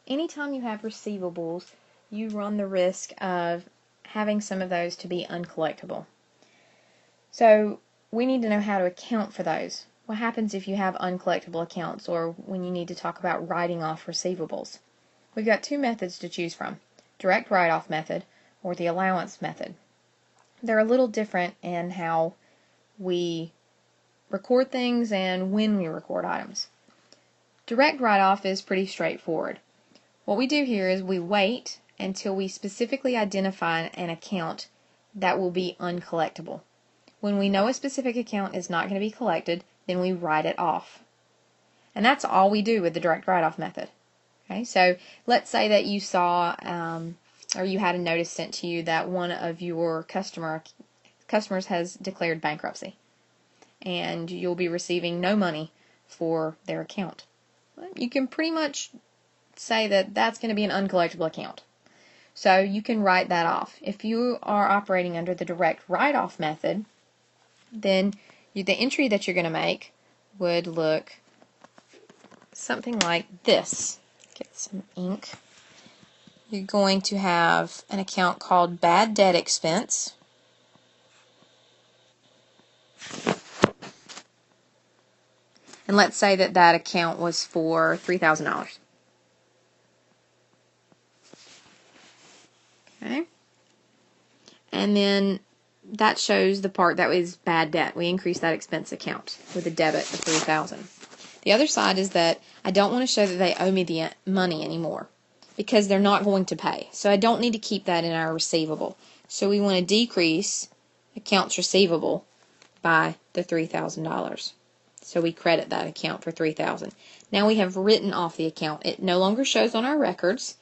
anytime you have receivables, you run the risk of having some of those to be uncollectible. So we need to know how to account for those. What happens if you have uncollectible accounts, or when you need to talk about writing off receivables? We've got two methods to choose from: direct write-off method or the allowance method. They're a little different in how we record things and when we record items. Direct write-off is pretty straightforward. What we do here is we wait until we specifically identify an account that will be uncollectible. When we know a specific account is not going to be collected, then we write it off. And that's all we do with the direct write-off method. Okay, so let's say that you saw or you had a notice sent to you that one of your customers has declared bankruptcy, and you'll be receiving no money for their account. You can pretty much say that that's going to be an uncollectible account. So you can write that off. If you are operating under the direct write-off method, then the entry that you're going to make would look something like this. Get some ink. You're going to have an account called bad debt expense. And let's say that that account was for $3,000. Okay. And then that shows the part that was bad debt. We increase that expense account with a debit of $3,000. The other side is that I don't want to show that they owe me the money anymore, because they're not going to pay. So I don't need to keep that in our receivable. So we want to decrease accounts receivable by the $3,000. So we credit that account for $3,000. Now we have written off the account. It no longer shows on our records,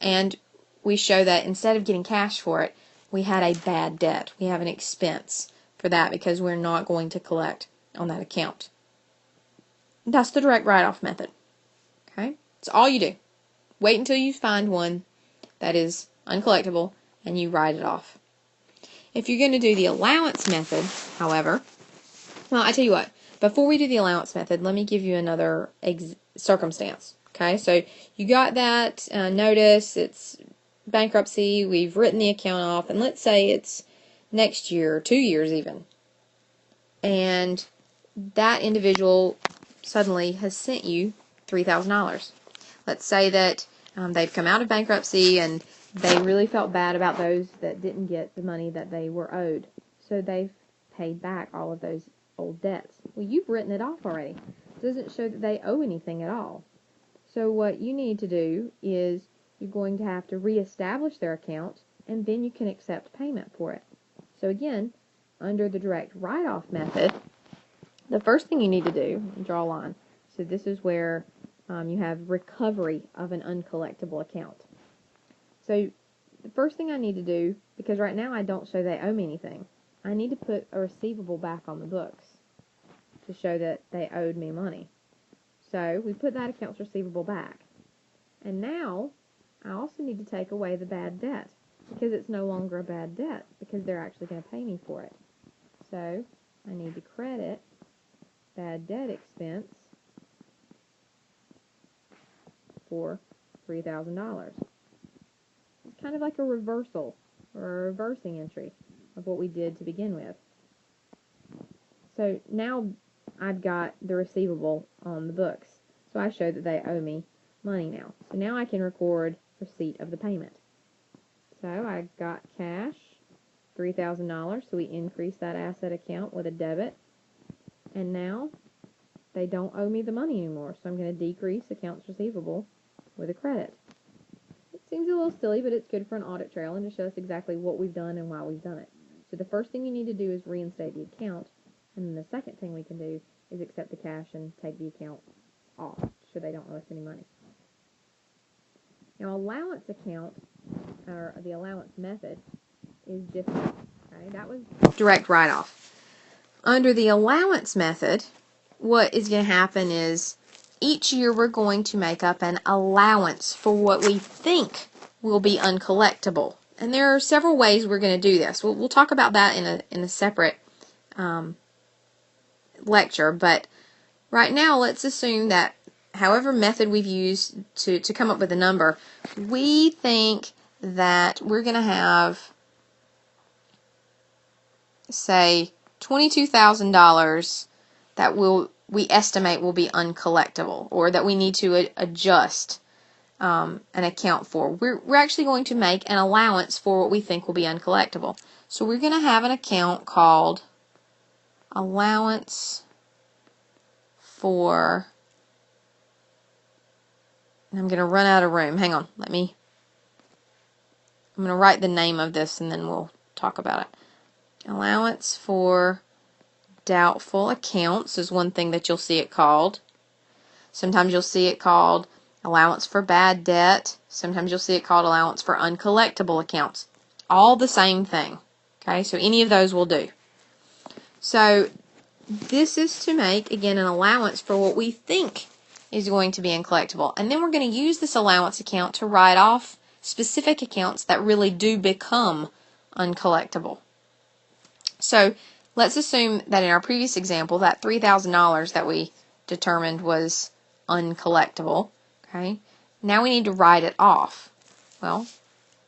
and we show that instead of getting cash for it, we had a bad debt. We have an expense for that because we're not going to collect on that account. That's the direct write-off method. Okay? It's all you do. Wait until you find one that is uncollectible and you write it off. If you're going to do the allowance method, however, well, I tell you what, before we do the allowance method, let me give you another circumstance. Okay, so you got that notice, it's bankruptcy, we've written the account off, and let's say it's next year, or 2 years even, and that individual suddenly has sent you $3,000. Let's say that they've come out of bankruptcy and they really felt bad about those that didn't get the money that they were owed. So they've paid back all of those old debts. Well, you've written it off already. It doesn't show that they owe anything at all. So what you need to do is you're going to have to reestablish their account, and then you can accept payment for it. So again, under the direct write-off method, the first thing you need to do, draw a line. So this is where you have recovery of an uncollectible account. So the first thing I need to do, because right now I don't show they owe me anything, I need to put a receivable back on the books to show that they owed me money. So we put that accounts receivable back. And now I also need to take away the bad debt, because it's no longer a bad debt, because they're actually going to pay me for it. So I need to credit bad debt expense for $3,000. It's kind of like a reversal or a reversing entry of what we did to begin with. So now I've got the receivable on the books. So I show that they owe me money now. So now I can record receipt of the payment. So I got cash, $3,000, so we increase that asset account with a debit. And now they don't owe me the money anymore, so I'm going to decrease accounts receivable with a credit. It seems a little silly, but it's good for an audit trail and to show us exactly what we've done and why we've done it. So the first thing you need to do is reinstate the account, and then the second thing we can do is accept the cash and take the account off so they don't owe us any money. Now, allowance account, or the allowance method, is different. Okay, that was direct write-off. Under the allowance method, what is going to happen is each year we're going to make up an allowance for what we think will be uncollectible. And there are several ways we're going to do this. We'll talk about that in a separate lecture, but right now let's assume that however method we've used to come up with a number, we think that we're going to have, say, $22,000 that we estimate will be uncollectible, or that we need to adjust an account for. We're actually going to make an allowance for what we think will be uncollectible. So we're going to have an account called Allowance for, and I'm going to run out of room. Hang on, I'm going to write the name of this and then we'll talk about it. Allowance for doubtful accounts is one thing that you'll see it called. Sometimes you'll see it called allowance for bad debt. Sometimes you'll see it called allowance for uncollectible accounts. All the same thing. Okay, so any of those will do. So this is to make, again, an allowance for what we think is going to be uncollectible. And then we're going to use this allowance account to write off specific accounts that really do become uncollectible. So let's assume that in our previous example, that $3,000 that we determined was uncollectible. Okay, now we need to write it off. Well,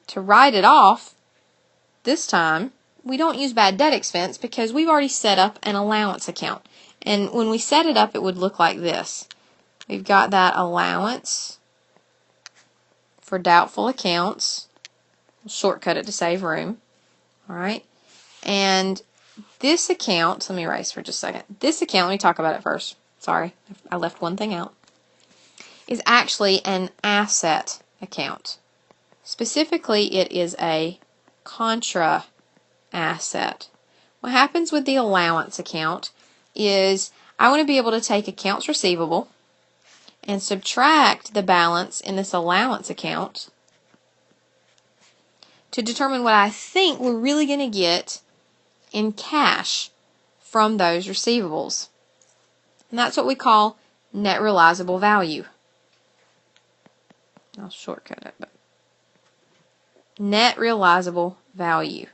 to write it off, this time, we don't use bad debt expense because we've already set up an allowance account. And when we set it up, it would look like this. We've got that allowance for doubtful accounts. We'll shortcut it to save room. All right. And this account, let me erase for just a second. This account, let me talk about it first. Sorry, I left one thing out. Is actually an asset account. Specifically, it is a contra asset. What happens with the allowance account is I want to be able to take accounts receivable and subtract the balance in this allowance account to determine what I think we're really going to get in cash from those receivables. And that's what we call net realizable value. I'll shortcut it, but net realizable value.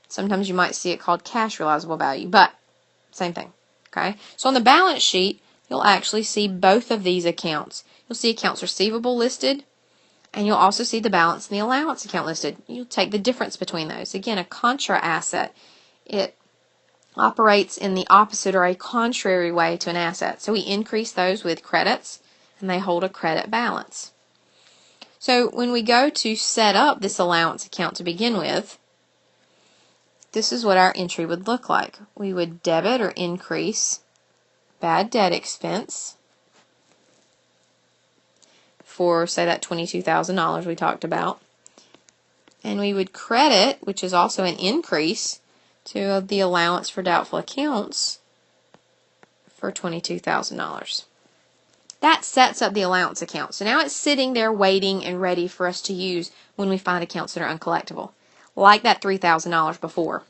Sometimes you might see it called cash realizable value, but same thing. Okay? So on the balance sheet, you'll actually see both of these accounts. You'll see accounts receivable listed, and you'll also see the balance in the allowance account listed. You'll take the difference between those. Again, a contra asset, it operates in the opposite or a contrary way to an asset. So we increase those with credits, and they hold a credit balance. So when we go to set up this allowance account to begin with, this is what our entry would look like. We would debit or increase bad debt expense for, say, that $22,000 we talked about. And we would credit, which is also an increase, to the allowance for doubtful accounts for $22,000. That sets up the allowance account. So now it's sitting there waiting and ready for us to use when we find accounts that are uncollectible. Like that $3,000 before.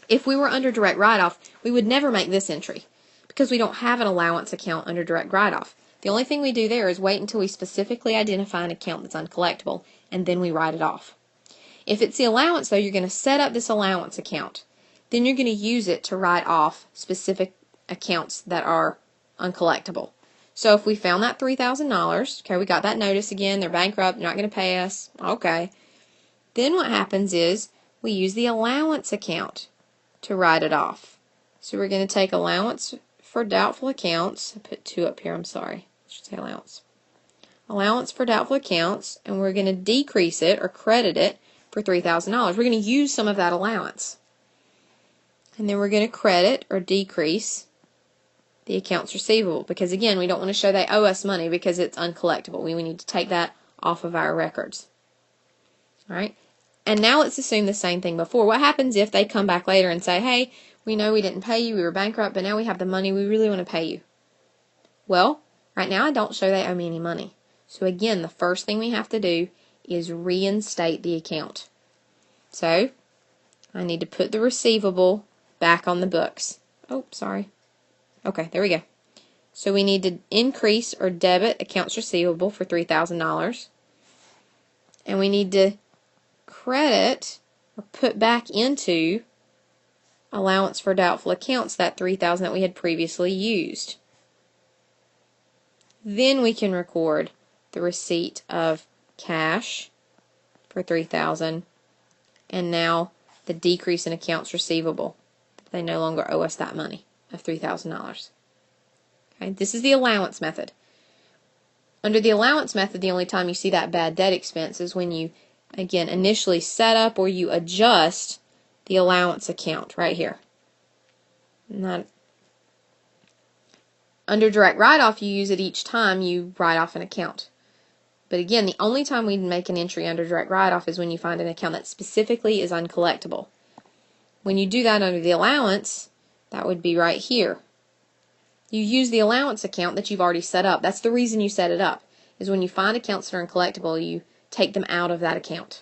If we were under direct write-off, we would never make this entry because we don't have an allowance account under direct write-off. The only thing we do there is wait until we specifically identify an account that's uncollectible, and then we write it off. If it's the allowance, though, you're going to set up this allowance account. Then you're going to use it to write off specific accounts that are uncollectible. So if we found that $3,000, okay, we got that notice again, they're bankrupt, not going to pay us, okay. Then what happens is we use the allowance account to write it off. So we're going to take allowance for doubtful accounts. I put 2 up here, I'm sorry. I should say allowance. Allowance for doubtful accounts, and we're going to decrease it or credit it for $3,000. We're going to use some of that allowance. And then we're going to credit or decrease the accounts receivable because, again, we don't want to show they owe us money because it's uncollectible. We need to take that off of our records. All right? And now let's assume the same thing before. What happens if they come back later and say, hey, we know we didn't pay you, we were bankrupt, but now we have the money, we really want to pay you? Well, right now I don't show they owe me any money. So again, the first thing we have to do is reinstate the account. So I need to put the receivable back on the books. Oh, sorry. Okay, there we go. So we need to increase or debit accounts receivable for $3,000. And we need to credit or put back into allowance for doubtful accounts that $3,000 that we had previously used. Then we can record the receipt of cash for $3,000, and now the decrease in accounts receivable. They no longer owe us that money of $3,000. Okay, this is the allowance method. Under the allowance method, the only time you see that bad debt expense is when you, again, initially set up or you adjust the allowance account right here. Under direct write-off, you use it each time you write off an account. But again, the only time we make an entry under direct write-off is when you find an account that specifically is uncollectible. When you do that under the allowance, that would be right here. You use the allowance account that you've already set up. That's the reason you set it up, is when you find accounts that are uncollectible, you take them out of that account.